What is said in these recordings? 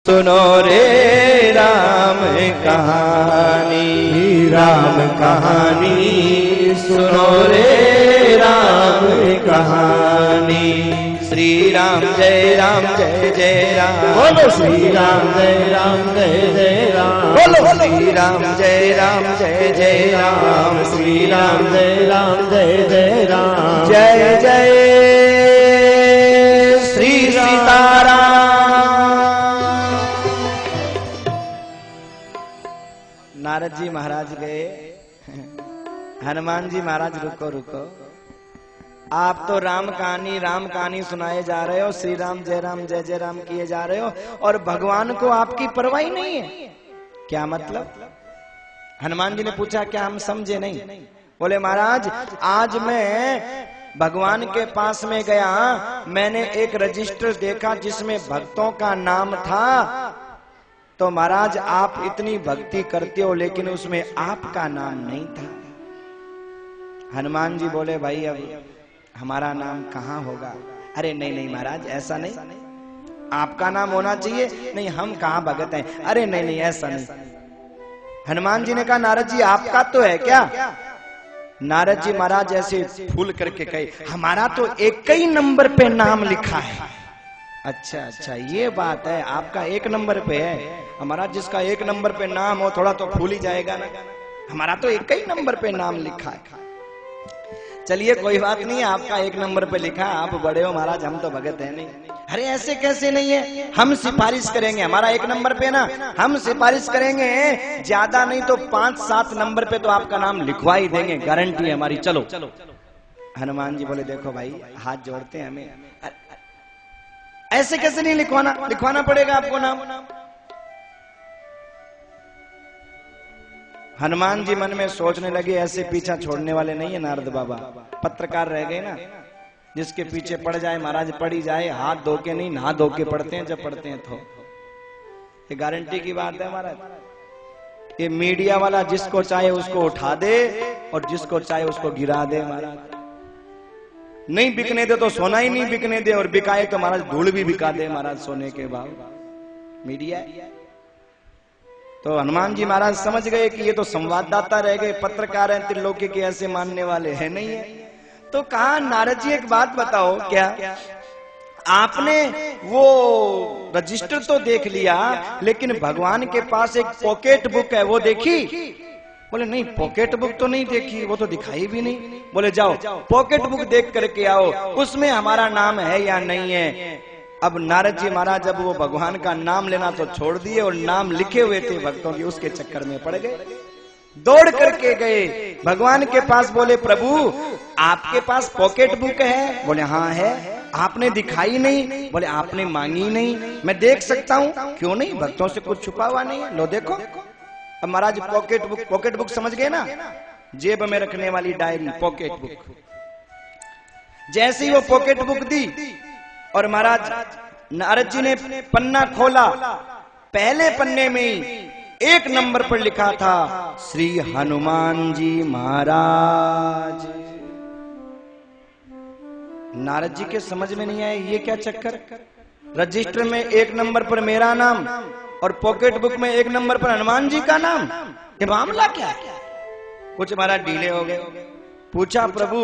सुनो रे राम कहानी, राम कहानी सुनो रे राम कहानी। श्री राम जय राम, बोलो श्री राम जय राम, बोलो श्री राम जय राम, श्री राम जय राम, जय जय श्री सीताराम। नारद जी महाराज गए, हनुमान जी महाराज रुको रुको, आप तो राम कहानी सुनाए जा रहे हो, श्री राम जय जय राम किए जा रहे हो और भगवान को आपकी परवाह ही नहीं है। क्या मतलब? हनुमान जी ने पूछा, क्या हम समझे नहीं? बोले महाराज, आज मैं भगवान के पास में गया, मैंने एक रजिस्टर देखा जिसमें भक्तों का नाम था। तो महाराज आप इतनी भक्ति करते हो लेकिन उसमें आपका नाम नहीं था। हनुमान जी बोले, भाई अब हमारा नाम कहाँ होगा? अरे नहीं नहीं महाराज, ऐसा नहीं, आपका नाम होना चाहिए। नहीं, हम कहाँ भगत हैं? अरे नहीं नहीं ऐसा नहीं। हनुमान जी ने कहा, नारद जी आपका तो है क्या? नारद जी महाराज ऐसे फूल करके कहे, हमारा तो एक ही नंबर पे नाम लिखा है। अच्छा अच्छा, ये बात है, आपका एक नंबर पे है। हमारा जिसका एक नंबर पे नाम हो थोड़ा तो फूल ही जाएगा ना। हमारा तो एक ही नंबर पे नाम लिखा है। चलिए कोई बात नहीं, आपका एक नंबर पे लिखा, आप बड़े हो महाराज, हम तो भगत है नहीं। अरे ऐसे कैसे नहीं है, हम सिफारिश करेंगे, हमारा एक नंबर पे ना, हम सिफारिश करेंगे, ज्यादा नहीं तो 5-7 नंबर पे तो आपका नाम लिखवा ही देंगे, गारंटी है हमारी। चलो हनुमान जी बोले, देखो भाई हाथ जोड़ते हैं हमें, ऐसे कैसे नहीं लिखवाना, लिखवाना पड़ेगा आपको नाम। हनुमान जी मन में सोचने लगे, ऐसे पीछा छोड़ने वाले नहीं है नारद बाबा। पत्रकार रह गए ना, जिसके पीछे पड़ जाए महाराज पड़ ही जाए, हाथ धो के नहीं नहा धो के पढ़ते हैं जब पढ़ते हैं तो। ये गारंटी की बात है महाराज। ये मीडिया वाला जिसको चाहे उसको उठा दे और जिसको चाहे उसको गिरा दे महाराज। नहीं बिकने दे तो सोना ही नहीं बिकने दे, और बिकाए तो महाराज धूल भी बिका दे महाराज सोने के भाव। मीडिया। तो हनुमान जी महाराज समझ गए कि ये तो संवाददाता रह गए, पत्रकार हैं, त्रिलोकी के ऐसे मानने वाले हैं नहीं है। तो कहा, नारद जी एक बात बताओ, क्या आपने वो रजिस्टर तो देख लिया लेकिन भगवान के पास एक पॉकेट बुक है, वो देखी? बोले नहीं, पॉकेट बुक तो नहीं देखी, वो तो दिखाई भी नहीं। बोले जाओ पॉकेट बुक देख करके आओ, उसमें हमारा नाम है या नहीं है। अब नारद जी महाराज जब वो भगवान का नाम लेना तो छोड़ दिए, और नाम लिखे हुए थे भक्तों के, उसके चक्कर में पड़ गए। दौड़ करके गए भगवान के पास, बोले प्रभु आपके पास पॉकेट बुक है? बोले हाँ है। आपने दिखाई नहीं? बोले आपने मांगी नहीं। मैं देख सकता हूँ? क्यों नहीं, भक्तों से कुछ छुपा हुआ नहीं है, लो देखो। अब महाराज पॉकेट बुक समझ गए ना, जेब में रखने वाली डायरी, पॉकेट बुक। जैसे ही वो पॉकेट बुक दी और महाराज नारद जी ने पन्ना खोला, पहले पन्ने में एक नंबर पर लिखा था श्री हनुमान जी महाराज। नारद जी के समझ में नहीं आया ये क्या चक्कर, रजिस्टर में एक नंबर पर मेरा नाम और पॉकेट बुक में एक नंबर पर हनुमान जी का नाम, ये मामला क्या? कुछ महाराज ढीले हो गए। पूछा प्रभु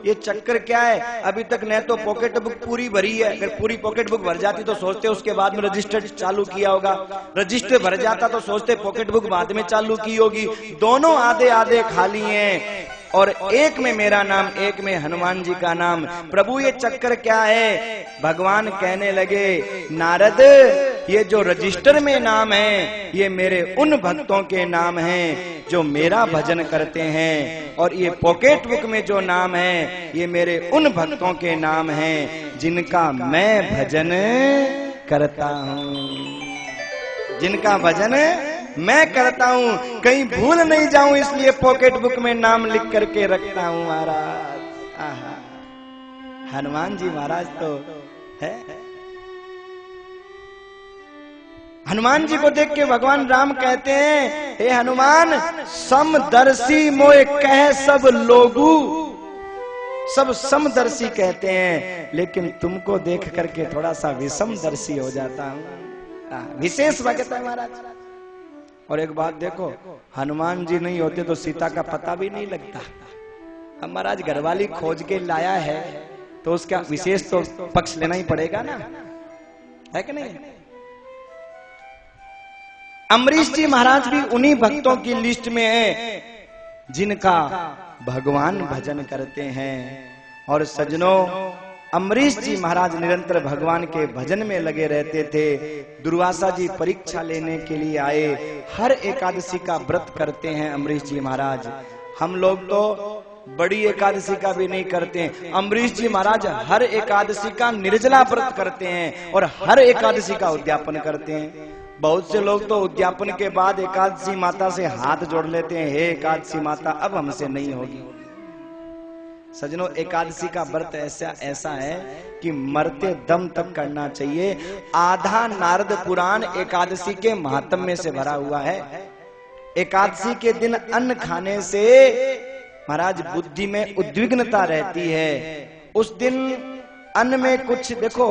ये चक्कर क्या है? अभी तक न तो पॉकेट बुक पूरी भरी है, अगर पूरी पॉकेट बुक भर जाती तो सोचते उसके बाद में रजिस्टर चालू किया होगा, रजिस्टर भर जाता तो सोचते पॉकेट बुक बाद में चालू की होगी। दोनों आधे आधे खाली हैं और एक में मेरा नाम, एक में हनुमान जी का नाम। प्रभु ये चक्कर क्या है? भगवान कहने लगे नारद ये जो रजिस्टर में नाम है ये मेरे उन भक्तों के नाम हैं जो मेरा भजन करते हैं, और ये पॉकेट बुक में जो नाम है ये मेरे उन भक्तों के नाम हैं जिनका मैं भजन करता हूँ, जिनका भजन मैं करता हूँ, कहीं भूल नहीं जाऊं इसलिए पॉकेट बुक में नाम लिख करके रखता हूँ महाराज। हनुमान जी महाराज तो है। हनुमान जी को देख के भगवान राम कहते हैं हे हनुमान समदर्शी मोए कह सब लोगू, सब समदर्शी कहते हैं लेकिन तुमको देख करके थोड़ा सा विषमदर्शी हो जाता हूँ। लगता है, विशेष भक्त है महाराज। और एक बात देखो, हनुमान जी नहीं होते तो सीता का पता भी नहीं लगता। अब महाराज घरवाली खोज के लाया है तो उसका विशेष तो पक्ष लेना ही पड़ेगा ना, है कि नहीं? अम्बरीश जी महाराज भी उन्हीं भक्तों की लिस्ट में है जिनका भगवान भजन करते हैं। और सज्जनों, अम्बरीश जी महाराज निरंतर भगवान के भजन में लगे रहते थे। दुर्वासा जी परीक्षा लेने के लिए आए, हर एकादशी का व्रत करते हैं अम्बरीश जी महाराज। हम लोग तो बड़ी एकादशी का भी नहीं करते हैं, अम्बरीश जी महाराज हर एकादशी का निर्जला व्रत करते हैं और हर एकादशी का उद्यापन करते हैं। बहुत से लोग तो उद्यापन के बाद एकादशी माता से हाथ जोड़ लेते हैं, हे एकादशी माता अब हमसे नहीं होगी। सजनों, एकादशी का व्रत ऐसा है कि मरते दम तक करना चाहिए। आधा नारद पुराण एकादशी के महात्म्य से भरा हुआ है। एकादशी के दिन अन्न खाने से महाराज बुद्धि में उद्विग्नता रहती है। उस दिन अन्न में कुछ देखो,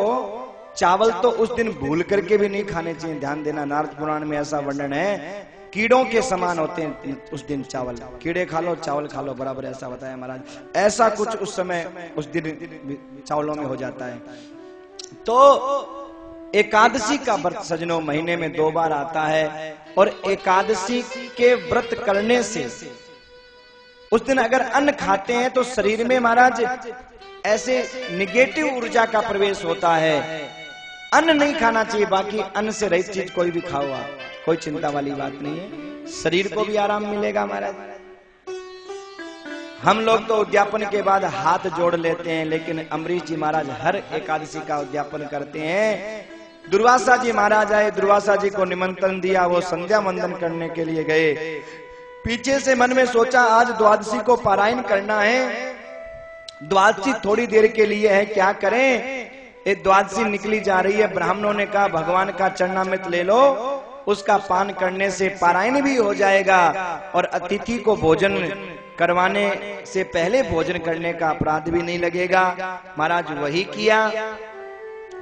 चावल तो उस दिन भूल करके भी नहीं खाने चाहिए, ध्यान देना। नारद पुराण में ऐसा वर्णन है, कीड़ों के समान होते हैं उस दिन चावल, कीड़े खा लो चावल खा लो बराबर, ऐसा बताया महाराज। ऐसा कुछ उस समय उस दिन चावलों में हो जाता है। तो एकादशी का व्रत सजनों महीने में 2 बार आता है और एकादशी के व्रत करने से उस दिन अगर अन्न खाते हैं तो शरीर में महाराज ऐसे निगेटिव ऊर्जा का प्रवेश होता है। अन्न नहीं खाना चाहिए, बाकी अन्न से रहित चीज कोई भी खाओ आप, कोई चिंता वाली बात नहीं है, शरीर को भी आराम मिलेगा महाराज। हम लोग तो उद्यापन के बाद हाथ जोड़ लेते हैं, लेकिन अम्बरीश जी महाराज हर एकादशी का उद्यापन करते हैं। दुर्वासा जी महाराज आए, दुर्वासा जी को निमंत्रण दिया, वो संध्या वंदन करने के लिए गए। पीछे से मन में सोचा आज द्वादशी को पारायण करना है, द्वादशी थोड़ी देर के लिए है, क्या करें। ये द्वादशी निकली जा रही है, ब्राह्मणों ने कहा भगवान का चरणामृत ले लो, उसका पान करने से पारायण भी हो जाएगा और अतिथि को भोजन करवाने से पहले भोजन करने का अपराध भी नहीं लगेगा। महाराज वही किया।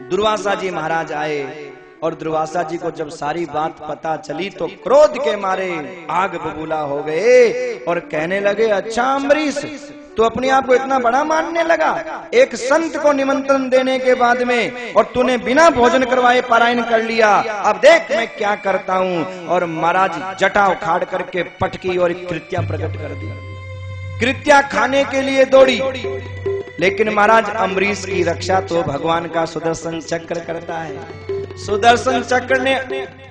दुर्वासा जी महाराज आए और दुर्वासा जी को जब सारी बात पता चली तो क्रोध के मारे आग बबूला हो गए और कहने लगे, अच्छा अम्बरीश तू अपने आप को इतना बड़ा मानने लगा, एक संत को निमंत्रण देने के बाद में और तूने बिना भोजन करवाए पारायण कर लिया, अब देख मैं क्या करता हूँ। और महाराज जटा उखाड़ करके पटकी और कृत्या प्रकट कर दी। कृत्या खाने के लिए दौड़ी, लेकिन महाराज अम्बरीश की रक्षा तो भगवान का सुदर्शन चक्र करता है। सुदर्शन चक्र ने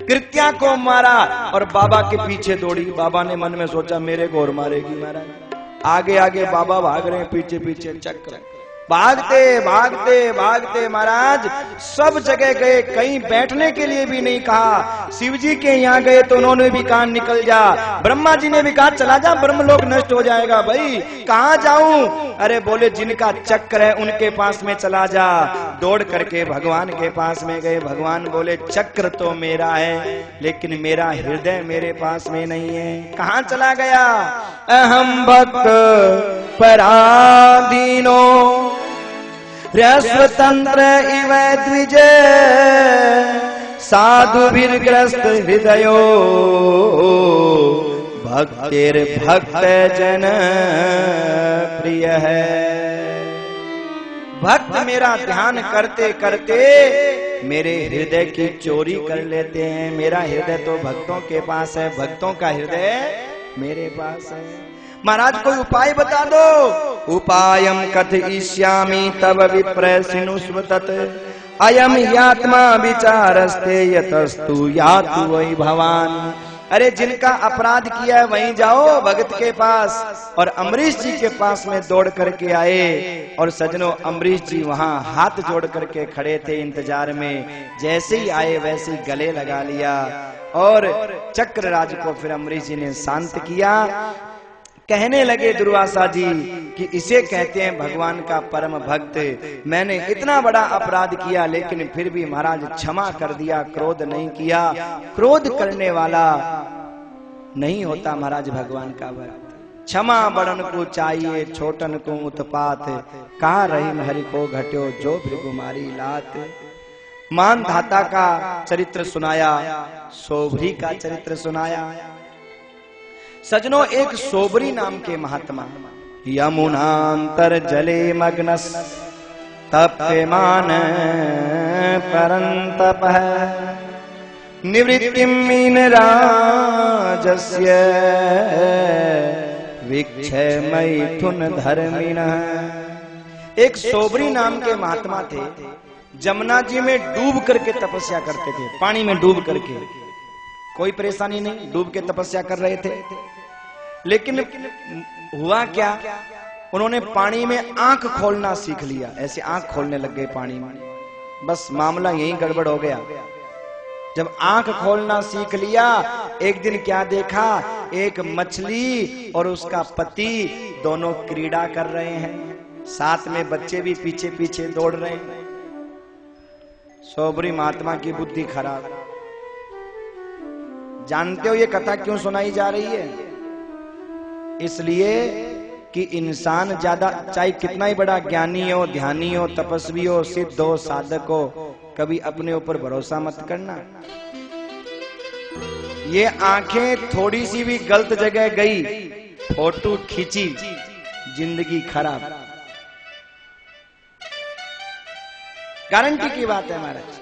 कृत्या को मारा और बाबा के पीछे दौड़ी। बाबा ने मन में सोचा मेरे को और मारेगी महाराज। आगे आगे बाबा भाग रहे हैं, पीछे पीछे चक्र। भागते भागते भागते महाराज सब जगह गए, कहीं बैठने के लिए भी नहीं कहा। शिव जी के यहाँ गए तो उन्होंने भी कहा निकल जा, ब्रह्मा जी ने भी कहा चला जा, ब्रह्मलोक नष्ट हो जाएगा। भाई कहाँ जाऊं? अरे बोले जिनका चक्र है उनके पास में चला जा। दौड़ करके भगवान के पास में गए। भगवान बोले चक्र तो मेरा है, लेकिन मेरा हृदय मेरे पास में नहीं है। कहाँ चला गया? अहम भक्त पराधीनो स्वतंत्र इव द्विज साधुभिर्ग्रस्त हृदयो भक्तिर भक्त जन प्रिय है। भक्त मेरा ध्यान करते करते मेरे हृदय की चोरी कर लेते हैं। मेरा हृदय तो भक्तों के पास है, भक्तों का हृदय मेरे पास है। महाराज कोई उपाय बता दो। उपायम कथयिष्यामि तव विप्र सिनुष्व तत् अयम यात्मा विचारस्ते यतस्तु यातु वै भवान। अरे जिनका अपराध किया है वहीं जाओ भगत के पास। और अम्बरीश जी के पास में दौड़ करके आए और सजनों अम्बरीश जी वहां हाथ जोड़ करके खड़े थे इंतजार में। जैसे ही आए वैसे ही गले लगा लिया और चक्रराज को फिर अम्बरीश जी ने शांत किया। कहने लगे दुर्वासा जी कि इसे कहते हैं भगवान का परम भक्त। मैंने इतना बड़ा अपराध किया लेकिन फिर भी महाराज क्षमा कर दिया, क्रोध नहीं किया। क्रोध करने वाला नहीं होता महाराज भगवान का भक्त। क्षमा बड़न को चाहिए छोटन को उत्पात, कहा रही हरि को घट्यो जो भृगुमारी लात। मानधाता का चरित्र सुनाया, सोबरी का चरित्र सुनाया। सजनों, एक सोबरी नाम के महात्मा यमुनांतर जले मग्नस तप्यमान परंतप निवृत्तिम मीन राजस्य विक्षय मैथुन धर्मिणः। एक सोबरी नाम के महात्मा थे, जमुना जी में डूब करके तपस्या करते थे, पानी में डूब करके, कोई परेशानी नहीं, डूब के तपस्या कर रहे थे। लेकिन हुआ क्या, उन्होंने पानी में आंख खोलना सीख लिया, ऐसे आंख खोलने लग गए पानी में। बस मामला यही गड़बड़ हो गया। जब आंख खोलना सीख लिया, एक दिन क्या देखा, एक मछली और उसका पति दोनों क्रीड़ा कर रहे हैं, साथ में बच्चे भी पीछे पीछे दौड़ रहे हैं। सोबरी महात्मा की बुद्धि खराब। जानते हो ये कथा क्यों सुनाई जा रही है? इसलिए कि इंसान ज्यादा, चाहे कितना ही बड़ा ज्ञानी हो, ध्यानी हो, तपस्वी हो, सिद्ध हो, साधक हो, कभी अपने ऊपर भरोसा मत करना। ये आंखें थोड़ी सी भी गलत जगह गई, फोटो खींची, जिंदगी खराब। गारंटी की बात है महाराज।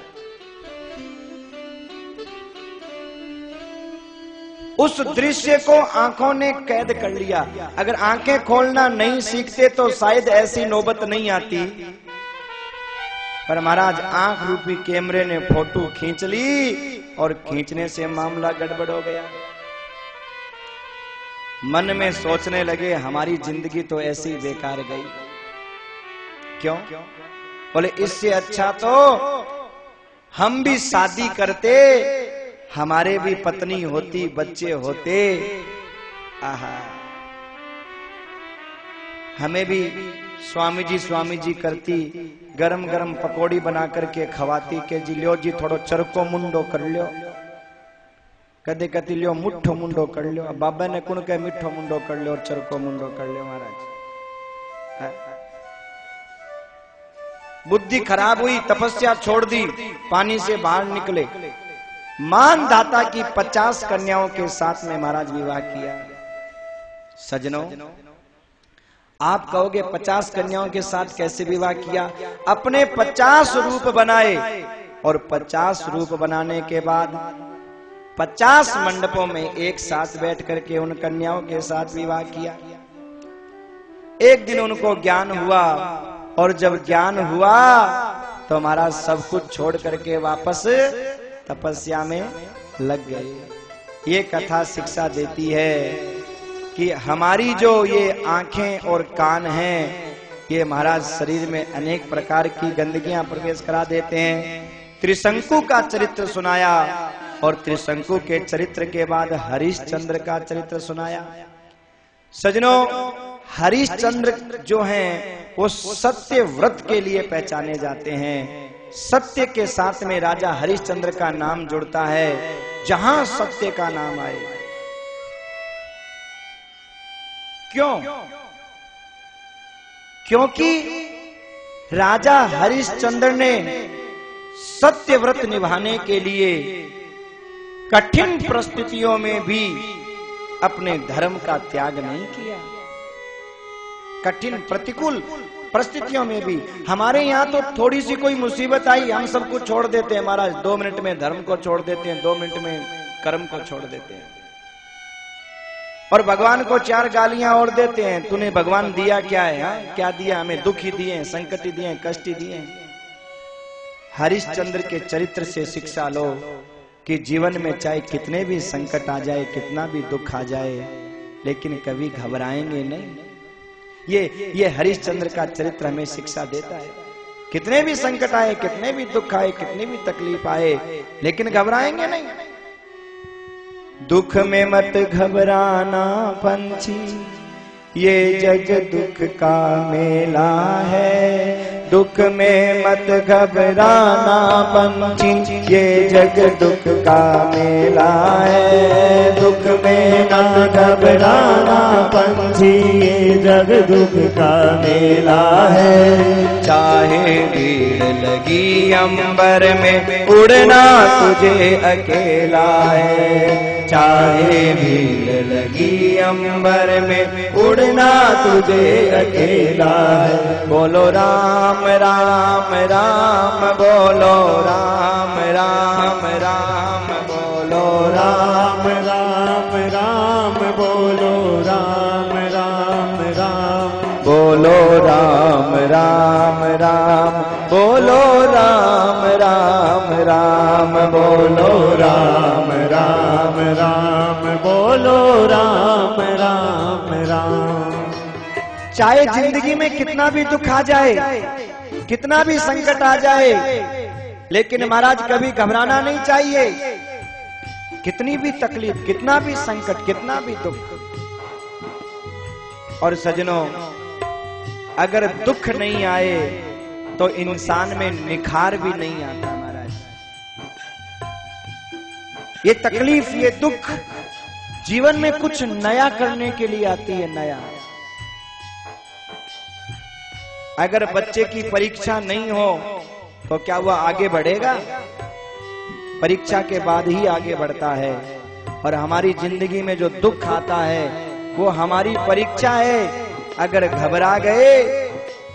उस दृश्य को आंखों ने कैद कर लिया। अगर आंखें खोलना नहीं सीखते तो शायद ऐसी नौबत नहीं आती, पर महाराज आंख रूपी कैमरे ने फोटो खींच ली और खींचने से मामला गड़बड़ हो गया। मन में सोचने लगे हमारी जिंदगी तो ऐसी बेकार गई। क्यों? बोले इससे अच्छा तो हम भी शादी करते, हमारे भी पत्नी होती, बच्चे होते, आहा, हमें भी स्वामी जी करती, गरम गरम पकौड़ी बना करके खवाती के जी लियो जी थोड़ो चरको मुंडो कर लियो, कदे कती लियो मुठ्ठो मुंडो कर लियो। बाबा ने कुण के मिठो मुंडो कर लियो और चरको मुंडो कर लियो। महाराज बुद्धि खराब हुई, तपस्या छोड़ दी, पानी से बाहर निकले। मानधाता की 50 कन्याओं के साथ में महाराज विवाह किया। सजनों, आप कहोगे 50 कन्याओं के साथ कैसे विवाह किया? अपने 50 रूप बनाए और 50 रूप बनाने के बाद 50 मंडपों में एक साथ बैठ करके उन कन्याओं के साथ विवाह किया। एक दिन उनको ज्ञान हुआ और जब ज्ञान हुआ तो महाराज सब कुछ छोड़ करके वापस तपस्या में लग गए। ये कथा शिक्षा देती है कि हमारी जो ये आंखें और कान हैं, ये महाराज शरीर में अनेक प्रकार की गंदगियां प्रवेश करा देते हैं। त्रिशंकु का चरित्र सुनाया और त्रिशंकु के चरित्र के बाद हरिश्चंद्र का चरित्र सुनाया। सजनों, हरिश्चंद्र जो हैं वो सत्य व्रत के लिए पहचाने जाते हैं। सत्य के साथ में राजा हरिश्चंद्र का नाम जुड़ता है, जहां सत्य का नाम आए। क्यों? क्योंकि राजा हरिश्चंद्र ने सत्य व्रत निभाने के लिए कठिन परिस्थितियों में भी अपने धर्म का त्याग नहीं किया। कठिन प्रतिकूल परिस्थितियों में भी। हमारे यहाँ तो थोड़ी सी कोई मुसीबत आई, हम सब कुछ छोड़ देते हैं महाराज। 2 मिनट में धर्म को छोड़ देते हैं, 2 मिनट में कर्म को छोड़ देते हैं और भगवान को 4 गालियां और देते हैं। तूने भगवान दिया क्या है? हा? क्या दिया? हमें दुख ही दिए, संकट दिए, कष्ट दिए। हरिश्चंद्र के चरित्र से शिक्षा लो कि जीवन में चाहे कितने भी संकट आ जाए, कितना भी दुख आ जाए, लेकिन कभी घबराएंगे नहीं। ये हरिश्चंद्र का चरित्र हमें शिक्षा देता है। कितने भी संकट आए, कितने भी दुख आए, कितनी भी तकलीफ आए, लेकिन घबराएंगे नहीं। दुख में मत घबराना पंछी, ये जग दुख का मेला है। दुख में मत घबराना पंछी, ये जग दुख का मेला है। दुख में मत घबराना पंछी, साथी ये जग दुख का मेला है। चाहे भीड़ लगी अंबर में उड़ना तुझे अकेला है। चाहे भीड़ लगी अंबर में उड़ना तुझे अकेला है। बोलो राम राम राम बोलो राम राम राम बोलो राम राम राम बोलो राम राम राम बोलो राम राम राम बोलो राम राम राम बोलो राम राम राम बोलो राम राम राम। चाहे जिंदगी में कितना भी दुख आ जाए, कितना भी संकट आ जाए, लेकिन महाराज कभी घबराना नहीं चाहिए। कितनी भी तकलीफ, कितना भी संकट, कितना भी दुख। और सजनों, अगर दुख नहीं आए तो इंसान में निखार भी नहीं आता महाराज। ये तकलीफ, ये दुख जीवन में कुछ नया करने के लिए आती है, नया। अगर बच्चे की परीक्षा नहीं हो तो क्या वह आगे बढ़ेगा? परीक्षा के बाद ही आगे बढ़ता है। और हमारी जिंदगी में जो दुख आता है वो हमारी परीक्षा है। अगर घबरा गए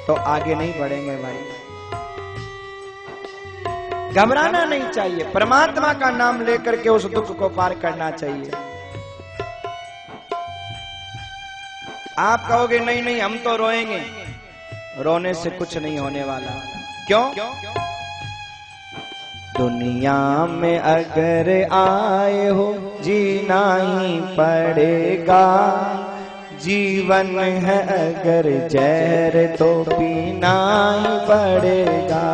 तो आगे नहीं बढ़ेंगे भाई। घबराना नहीं चाहिए, परमात्मा का नाम लेकर के उस दुख को पार करना चाहिए। आप कहोगे नहीं नहीं हम तो रोएंगे, रोने से कुछ नहीं होने वाला। क्यों? दुनिया में अगर आए हो जीना ही पड़ेगा। जीवन है अगर जहर तो पीना ही पड़ेगा।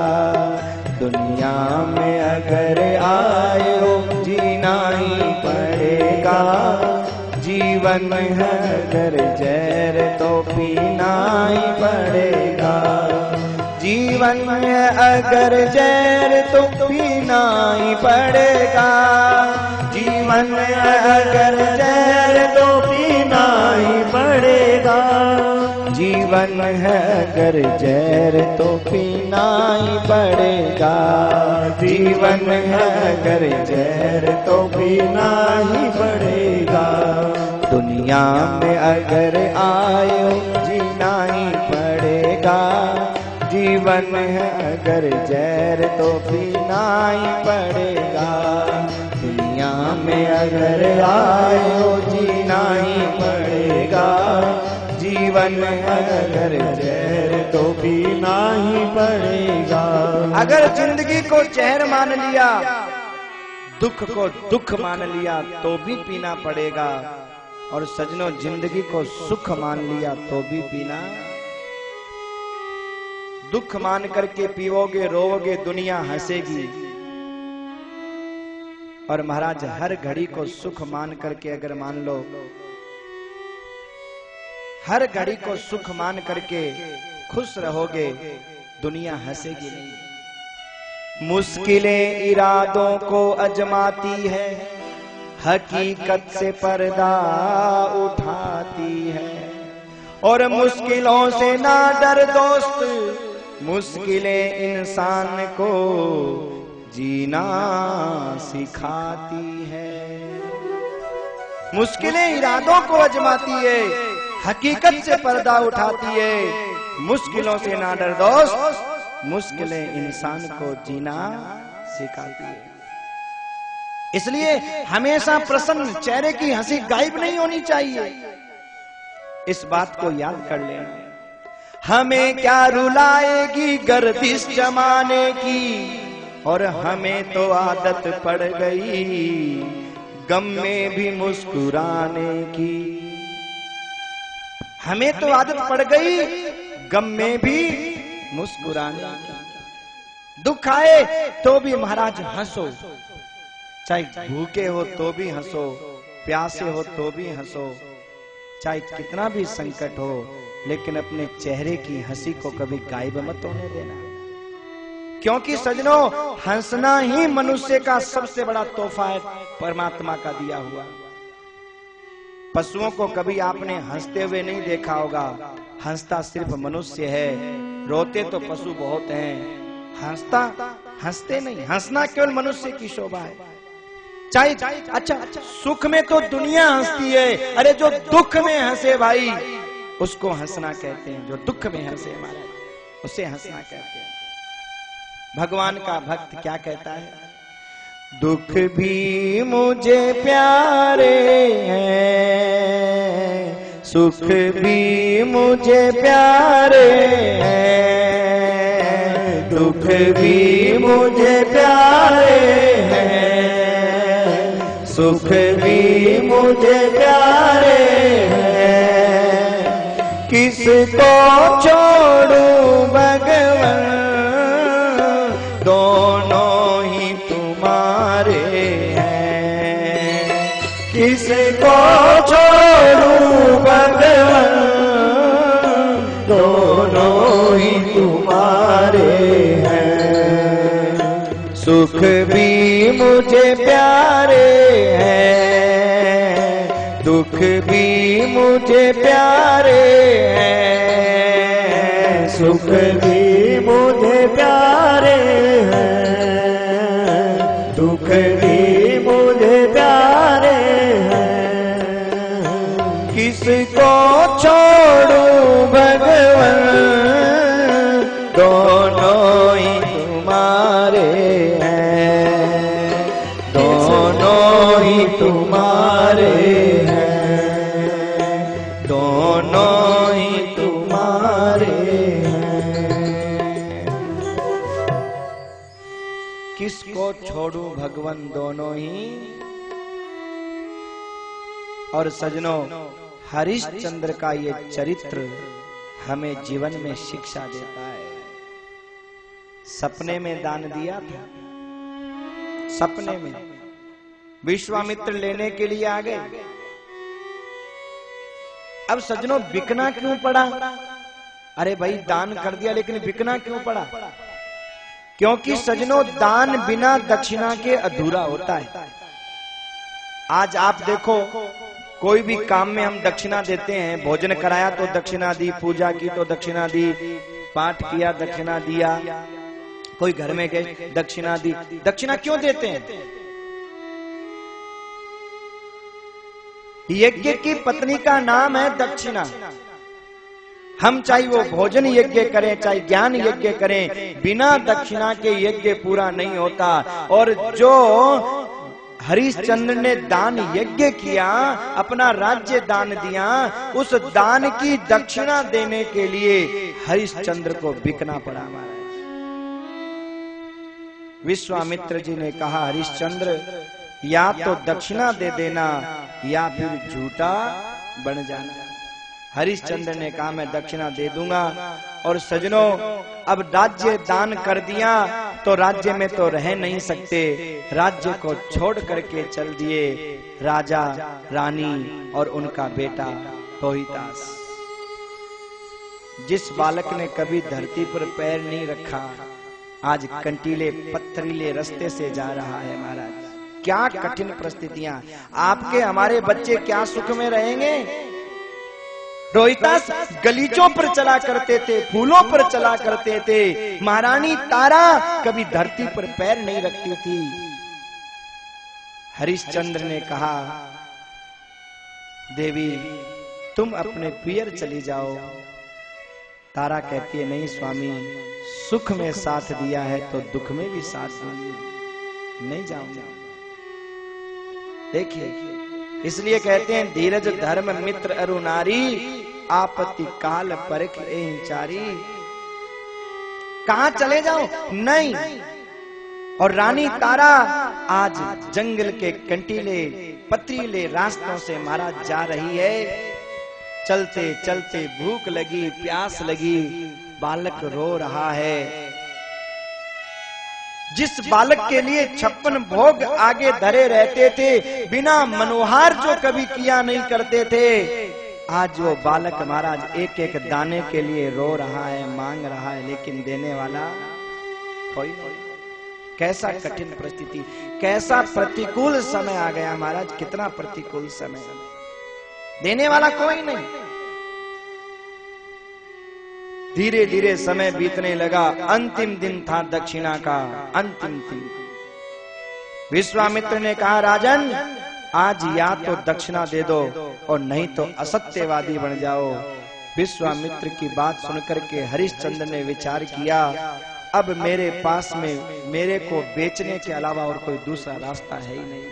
दुनिया में अगर आए हो जीना ही पड़ेगा। जीवन है अगर जहर तो पीना ही पड़ेगा। जीवन में अगर जहर तो पीना ही पड़ेगा। जीवन में अगर जहर तो पीना ही पड़ेगा। जीवन है अगर जहर तो पीना ही पड़ेगा। जीवन है अगर जहर तो पीना ही पड़ेगा। दुनिया में अगर आए हो जीना ही पड़ेगा। जीवन है अगर जहर तो पीना ही पड़ेगा। दुनिया में अगर आए हो जीना ही पड़ेगा। जीवन है अगर जहर तो पीना ही पड़ेगा। अगर जिंदगी को जहर मान लिया, दुख को दुख मान लिया तो भी पीना पड़ेगा। और सजनों, जिंदगी को सुख मान लिया तो भी पीना। दुख मान करके पीओगे, रोओगे, दुनिया हंसेगी। और महाराज हर घड़ी को सुख मान करके अगर मान लो, हर घड़ी को सुख मान करके खुश रहोगे, दुनिया हंसेगी नहीं। मुश्किलें इरादों को अजमाती है, हकीकत से पर्दा उठाती है। और मुश्किलों से ना डर दोस्त, मुश्किलें इंसान को जीना सिखाती है। मुश्किलें इरादों को अजमाती है, हकीकत से पर्दा उठाती है। मुश्किलों से ना डर दोस्त, मुश्किलें इंसान को जीना सिखाती है। इसलिए हमेशा प्रसन्न चेहरे की हंसी गायब नहीं होनी चाहिए। इस बात को याद कर लेना। हमें क्या रुलाएगी गर्दिश जमाने की, और हमें तो आदत पड़ गई गम में भी मुस्कुराने की। हमें तो आदत पड़ गई गम में भी मुस्कुराने की। दुख आए तो भी महाराज हंसो, चाहे भूखे हो तो भी हंसो, प्यासे हो तो भी हंसो, चाहे कितना भी संकट हो, लेकिन अपने चेहरे की हंसी को कभी गायब मत होने देना। क्योंकि सजनों, हंसना ही मनुष्य का सबसे बड़ा तोहफा है, परमात्मा का दिया हुआ। पशुओं को कभी आपने हंसते हुए नहीं देखा होगा। हंसता सिर्फ मनुष्य है, रोते तो पशु बहुत हैं। हंसते नहीं, हंसना केवल मनुष्य की शोभा है। चाहे अच्छा सुख में तो दुनिया हंसती है, अरे जो दुख में हंसे भाई उसको हंसना कहते हैं। जो दुख में हंसे महाराज उसे हंसना कहते हैं। भगवान का भक्त क्या कहता है? दुख भी मुझे प्यारे हैं, सुख भी मुझे प्यारे हैं, दुख भी मुझे प्यारे हैं, सुख भी मुझे प्यारे हैं। किसको छोड़ूं भगवान, दोनों ही तुम्हारे हैं। किसको छोड़ूं भगवान, दोनों ही तुम्हारे हैं। सुख भी मुझे प्यारे हैं, दुख भी मुझे प्यारे हैं, सुख भी मुझे प्यारे हैं, दुख भी मुझे प्यारे हैं। किसको छोड़ूं भगवान, दोनों ही तुम्हारे हैं, दोनों ही तुम्हारे हैं, दोनों ही तुम्हारे हैं। किसको छोड़ूं भगवान, दोनों ही। और सजनों, हरिश्चंद्र का ये चरित्र हमें जीवन में शिक्षा देता है। सपने में दान दिया था, सपने में विश्वामित्र लेने के लिए आ गए। अब सजनों बिकना क्यों पड़ा? अरे भाई दान कर दिया लेकिन बिकना क्यों पड़ा? क्योंकि सजनों दान बिना दक्षिणा के अधूरा होता है। आज आप देखो कोई भी काम में हम दक्षिणा देते हैं। भोजन कराया तो दक्षिणा दी, पूजा की तो दक्षिणा दी, पाठ किया दक्षिणा दिया, कोई घर में गए दक्षिणा दी। दक्षिणा क्यों देते हैं? यज्ञ की पत्नी का नाम है दक्षिणा। हम चाहे वो भोजन यज्ञ करें चाहे ज्ञान यज्ञ करें, बिना दक्षिणा के यज्ञ पूरा नहीं होता। और जो हरिश्चंद्र ने दान यज्ञ किया, अपना राज्य दान दिया, उस दान की दक्षिणा देने के लिए हरिश्चंद्र को बिकना पड़ा। महाराज विश्वामित्र जी ने कहा, हरिश्चंद्र या तो दक्षिणा दे देना या फिर झूठा बन जाना। हरिश्चंद्र ने कहा मैं दक्षिणा दे दूंगा। और सजनों अब राज्य दान कर दिया तो राज्य में तो रह नहीं सकते, राज्य को छोड़ करके चल दिए राजा रानी और उनका बेटा रोहितास। जिस बालक ने कभी धरती पर पैर नहीं रखा, आज कंटीले पत्थरीले रास्ते से जा रहा है। महाराज क्या कठिन परिस्थितियां, आपके हमारे बच्चे क्या सुख में रहेंगे? रोहितास गलीचों पर चला करते थे, फूलों पर चला करते थे। महारानी तारा कभी धरती पर पैर नहीं रखती थी। हरिश्चंद्र ने कहा, देवी तुम अपने पियर चली जाओ। तारा कहती है, नहीं स्वामी, सुख में साथ दिया है तो दुख में भी साथ दूंगी, नहीं जाऊंगा। देखिए, इसलिए कहते हैं धीरज धर्म मित्र अरु नारी, आपत्ति काल परख एहि चारी। कहां चले जाओ? नहीं। और रानी तारा आज जंगल के कंटीले पथरीले रास्तों से महाराज जा रही है। चलते चलते भूख लगी, प्यास लगी, बालक रो रहा है। जिस बालक के लिए 56 भोग आगे धरे रहते थे, बिना मनोहार जो कभी किया नहीं करते थे, आज वो बालक महाराज एक एक दाने के लिए रो रहा है, मांग रहा है, लेकिन देने वाला कोई नहीं। कैसा कठिन परिस्थिति, कैसा प्रतिकूल समय आ गया महाराज, कितना प्रतिकूल समय। देने वाला कोई नहीं। धीरे धीरे समय बीतने लगा। अंतिम दिन था दक्षिणा का, अंतिम दिन। विश्वामित्र ने कहा, राजन आज या तो दक्षिणा दे दो और नहीं तो असत्यवादी बन जाओ। विश्वामित्र की बात सुनकर के हरिश्चंद्र ने विचार किया, अब मेरे पास में मेरे को बेचने के अलावा और कोई दूसरा रास्ता है ही नहीं।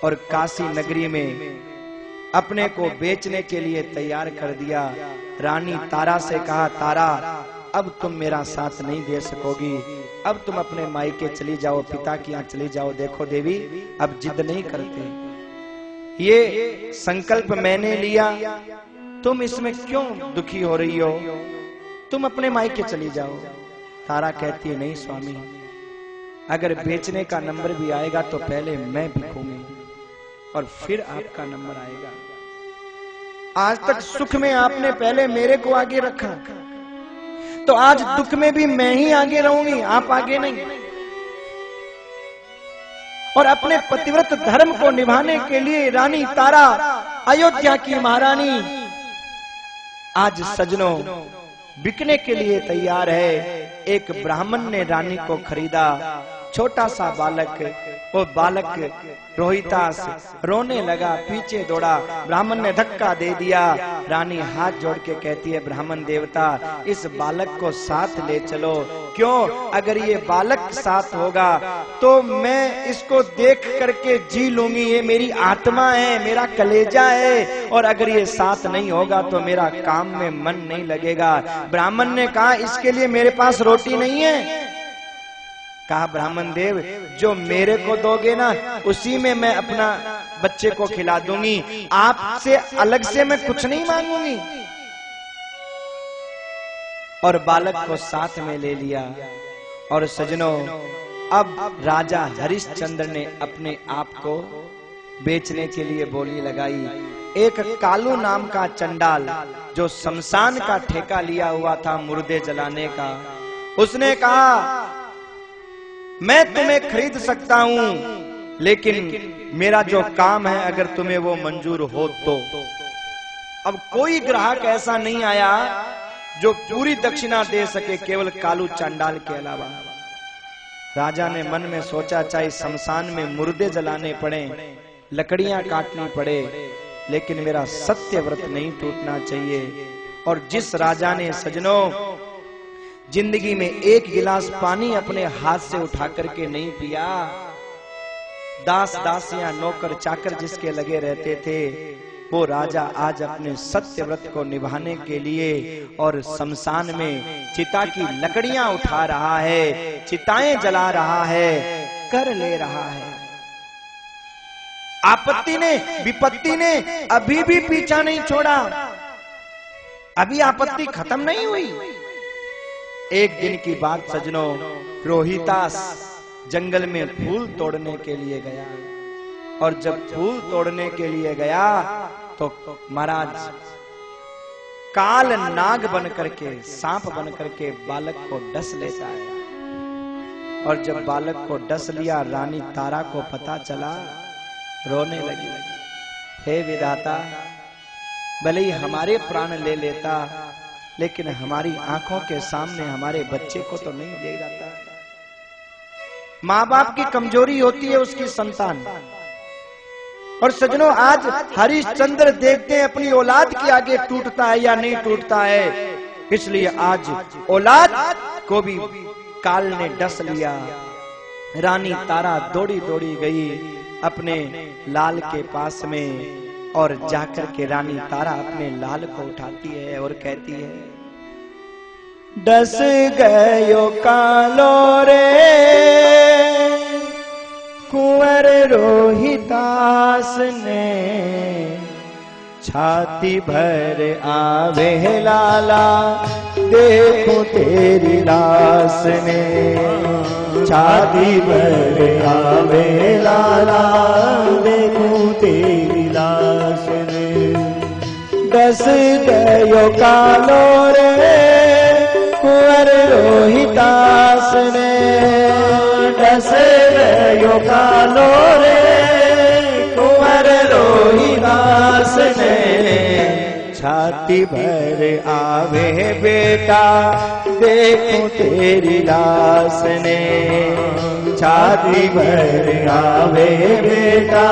और काशी नगरी में अपने को बेचने के लिए तैयार कर दिया। रानी तारा से कहा, तारा अब तुम मेरा साथ नहीं दे सकोगी, अब तुम अपने मायके चली जाओ, पिता की यहाँ चली जाओ। देखो देवी, अब जिद नहीं करते, ये संकल्प मैंने लिया, तुम इसमें क्यों दुखी हो रही हो, तुम अपने मायके चली जाओ। तारा कहती है, नहीं स्वामी, अगर बेचने का नंबर भी आएगा तो पहले मैं बिकूंगी और फिर आपका नंबर आएगा। आज तक सुख में आपने पहले मेरे को आगे रखा, तो आज दुख में भी मैं ही आगे रहूंगी, आप आगे नहीं। और अपने पतिव्रत धर्म को निभाने के लिए रानी तारा, अयोध्या की महारानी, आज सजनों बिकने के लिए तैयार है। एक ब्राह्मण ने रानी को खरीदा, छोटा सा बालक, वो बालक रोहितास रोने लगा, पीछे दौड़ा, ब्राह्मण ने धक्का दे दिया। रानी हाथ जोड़ के कहती है, ब्राह्मण देवता इस बालक को साथ ले चलो। क्यों? अगर ये बालक साथ होगा तो मैं इसको देख करके जी लूंगी, ये मेरी आत्मा है, मेरा कलेजा है, और अगर ये साथ नहीं होगा तो मेरा काम में मन नहीं लगेगा। ब्राह्मण ने कहा, इसके लिए मेरे पास रोटी नहीं है। कहा, ब्राह्मण देव जो मेरे को दोगे ना उसी में मैं अपना बच्चे को खिला दूंगी, आपसे अलग से मैं कुछ नहीं मांगूंगी। और बालक को साथ में ले लिया। और सजनों, अब राजा हरिश्चंद्र ने अपने आप को बेचने के लिए बोली लगाई। एक कालू नाम का चंडाल जो शमशान का ठेका लिया हुआ था मुर्दे जलाने का, उसने कहा, मैं तुम्हें खरीद सकता हूं, लेकिन मेरा जो काम है अगर तुम्हें वो मंजूर हो तो। अब कोई ग्राहक ऐसा नहीं आया जो पूरी दक्षिणा दे सके, केवल कालू चंडाल के अलावा। राजा ने मन में सोचा, चाहे शमशान में मुर्दे जलाने पड़े, लकड़ियां काटनी पड़े, लेकिन मेरा सत्य व्रत नहीं टूटना चाहिए। और जिस राजा ने सजनों जिंदगी में एक गिलास पानी अपने हाथ से उठा करके नहीं पिया, दास दासियां नौकर चाकर जिसके लगे रहते थे, वो राजा आज अपने सत्य व्रत को निभाने के लिए और शमशान में चिता की लकड़ियां उठा रहा है, चिताएं जला रहा है, कर ले रहा है। आपत्ति ने, विपत्ति ने अभी भी पीछा नहीं छोड़ा, अभी आपत्ति खत्म नहीं हुई। एक दिन की बात सजनों, रोहितास जंगल में फूल तोड़ने के लिए गया, और जब फूल तोड़ने के लिए गया तो महाराज काल नाग बन करके, सांप बन करके बालक को डस लेता है। और जब बालक को डस लिया, रानी तारा को पता चला, रोने लगी, हे विधाता, भले ही हमारे प्राण ले लेता, लेकिन हमारी आंखों के सामने हमारे बच्चे को तो नहीं दे जाता। माँ बाप की कमजोरी होती है उसकी संतान। और सजनों, आज हरिश्चंद्र देखते हैं अपनी औलाद के आगे टूटता है या नहीं टूटता है, इसलिए आज औलाद को भी काल ने डस लिया। रानी तारा दौड़ी दौड़ी गई अपने लाल के पास में, और जाकर के रानी तारा अपने लाल को उठाती है और कहती है, डस गयो कालो रे कुंवर रोहितास ने, छाती भर आवे लाला देखो तेरी लाश ने, छाती भर आवे लाला देखो तेरी लाश ने, डस गयो कालो रे कुंवर रोहितास ने, डस गयो कालो रे कुंवर रोहितास ने, छाती भर आवे बेटा देखूं तेरी लाश ने, छाती भर आवे बेटा